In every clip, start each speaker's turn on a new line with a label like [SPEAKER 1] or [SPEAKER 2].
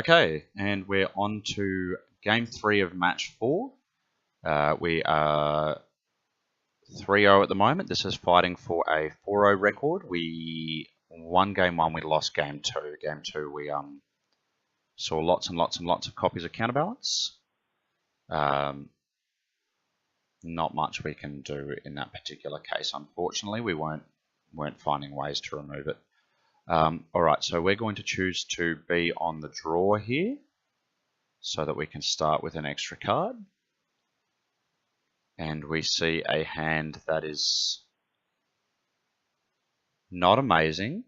[SPEAKER 1] Okay, and we're on to game 3 of match 4. We are 3-0 at the moment. This is fighting for a 4-0 record. We won game 1, we lost game 2. Game 2, we saw lots and lots and lots of copies of Counterbalance. Not much we can do in that particular case, unfortunately. We weren't finding ways to remove it. Alright, so we're going to choose to be on the draw here so that we can start with an extra card. And we see a hand that is not amazing,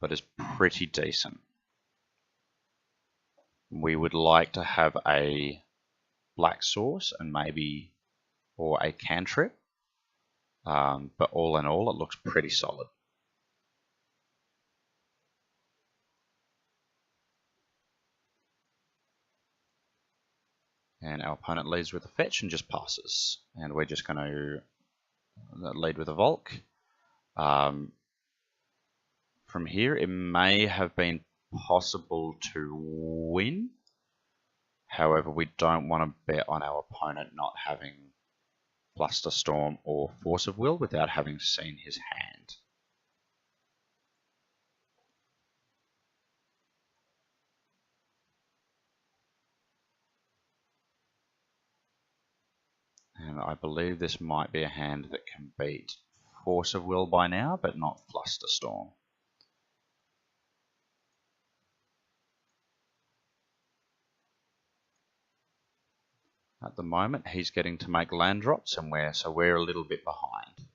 [SPEAKER 1] but is pretty decent. We would like to have a black source and maybe, or a cantrip, but all in all it looks pretty solid. And our opponent leads with a fetch and just passes. And we're just going to lead with a Volk. From here, it may have been possible to win. However, we don't want to bet on our opponent not having Flusterstorm or Force of Will without having seen his hand. And I believe this might be a hand that can beat Force of Will by now, but not Flusterstorm. At the moment, he's getting to make land drops, and so we're a little bit behind.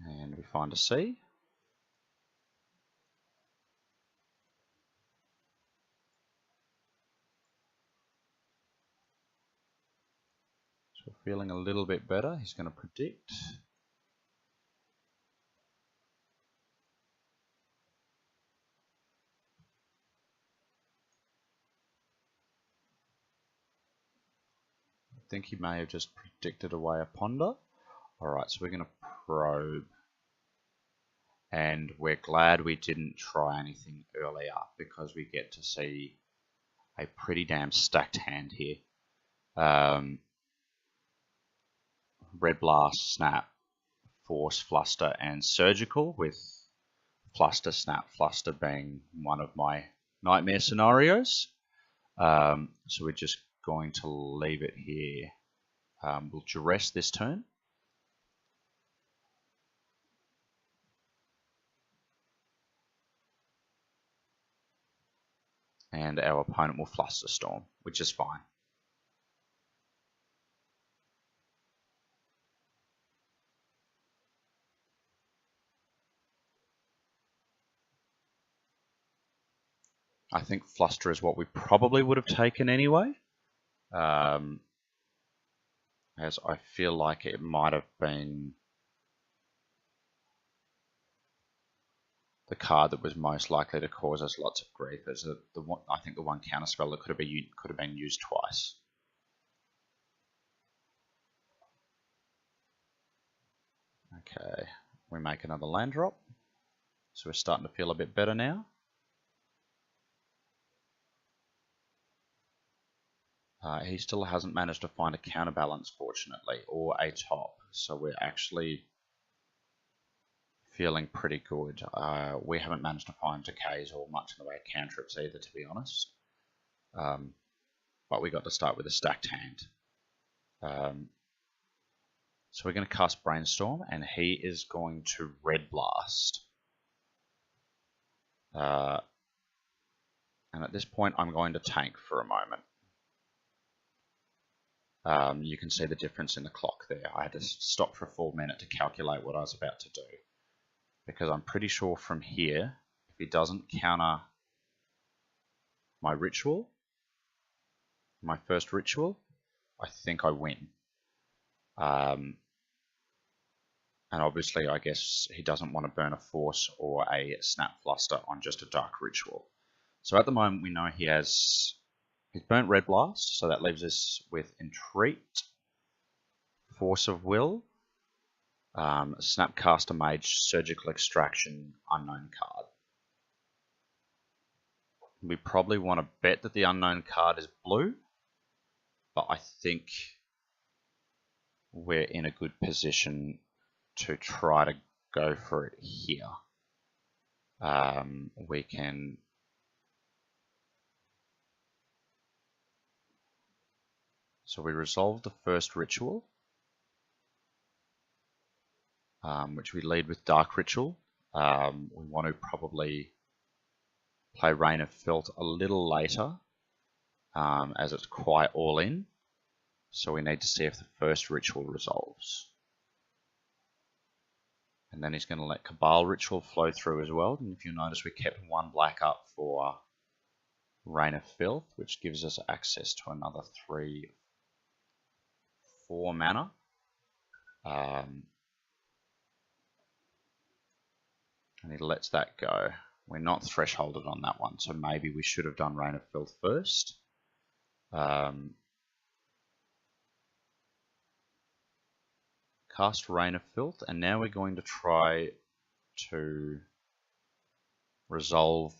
[SPEAKER 1] And we find a C. So we're feeling a little bit better. He's going to predict. I think he may have just predicted away a ponder. Alright, so we're going to probe. And we're glad we didn't try anything earlier because we get to see a pretty damn stacked hand here. Red Blast, Snap, Force, Fluster, and Surgical, with Fluster, Snap, Fluster being one of my nightmare scenarios. So we're just going to leave it here. We'll duress this turn. And our opponent will Flusterstorm, which is fine. I think Fluster is what we probably would have taken anyway. As I feel like it might have been the card that was most likely to cause us lots of grief. As I think the one counterspell that could have been used twice. Okay, we make another land drop, so we're starting to feel a bit better now. He still hasn't managed to find a counterbalance, fortunately, or a top, so we're actually feeling pretty good. We haven't managed to find decays or much in the way of cantrips either, to be honest. But we got to start with a stacked hand. So we're going to cast Brainstorm, and he is going to Red Blast. And at this point, I'm going to tank for a moment. You can see the difference in the clock there. I had to stop for a full minute to calculate what I was about to do. Because I'm pretty sure from here, if he doesn't counter my ritual, my first ritual, I think I win. And obviously, I guess he doesn't want to burn a Force or a Snap Fluster on just a Dark Ritual. So at the moment, we know he's burnt Red Blast, so that leaves us with Entreat, Force of Will, Snapcaster Mage, Surgical Extraction, unknown card. We probably want to bet that the unknown card is blue, but I think we're in a good position to try to go for it here. We can so we resolve the first ritual, which we lead with Dark Ritual. We want to probably play Rain of Filth a little later, as it's quite all in. So we need to see if the first ritual resolves. And then he's going to let Cabal Ritual flow through as well. And if you notice, we kept one black up for Rain of Filth, which gives us access to another 3-4 mana. And he lets that go. We're not thresholded on that one, so maybe we should have done Rain of Filth first. Cast Rain of Filth, and now we're going to try to resolve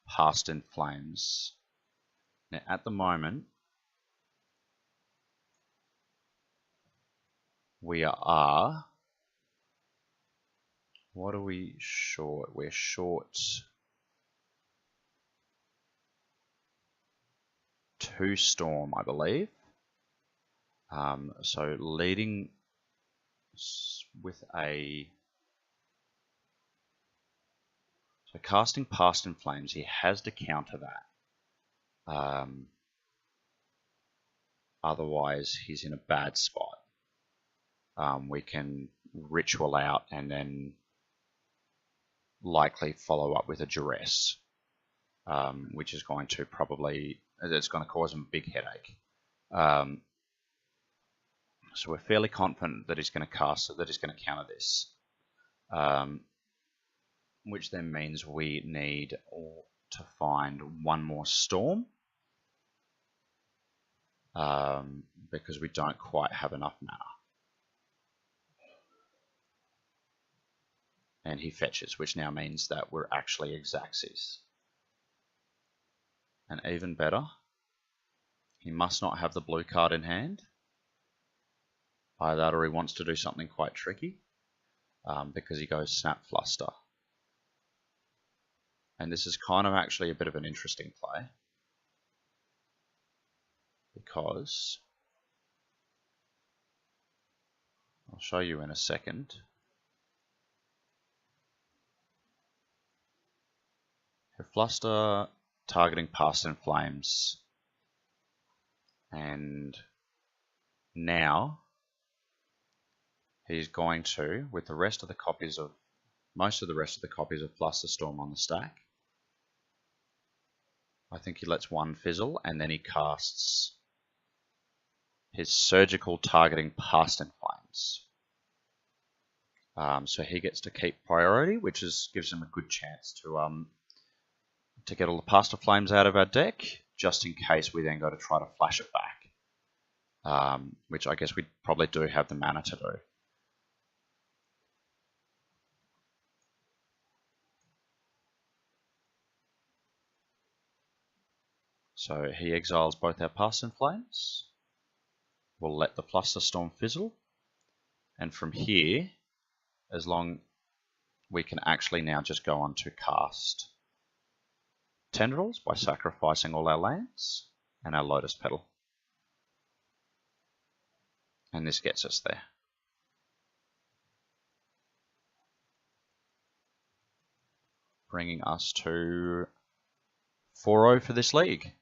[SPEAKER 1] Past in Flames. Now, at the moment, we are... What are we short? We're short 2 Storm, I believe. So leading with a... So casting Past in Flames, he has to counter that. Otherwise, he's in a bad spot. We can Ritual out and then likely follow up with a Duress, which is going to probably, it's going to cause him a big headache. So we're fairly confident that he's going to cast, that he's going to counter this, which then means we need to find one more Storm, because we don't quite have enough mana. And he fetches, which now means that we're actually Xaxis. And even better, he must not have the blue card in hand. Either that or he wants to do something quite tricky, because he goes Snap Fluster. And this is kind of actually a bit of an interesting play, because I'll show you in a second. Fluster, targeting Past in Flames, and now he's going to, with the rest of the copies of, most of the rest of the copies of Flusterstorm on the stack, I think he lets one fizzle, and then he casts his Surgical, targeting Past in Flames. So he gets to keep priority, which gives him a good chance to get all the Past in Flames out of our deck, just in case we then got to try to flash it back, which I guess we probably do have the mana to do. So he exiles both our Past in Flames. We'll let the Flusterstorm fizzle, and from here, as long we can actually now just go on to cast Tendrils by sacrificing all our lands and our Lotus Petal. And this gets us there. Bringing us to 4-0 for this league.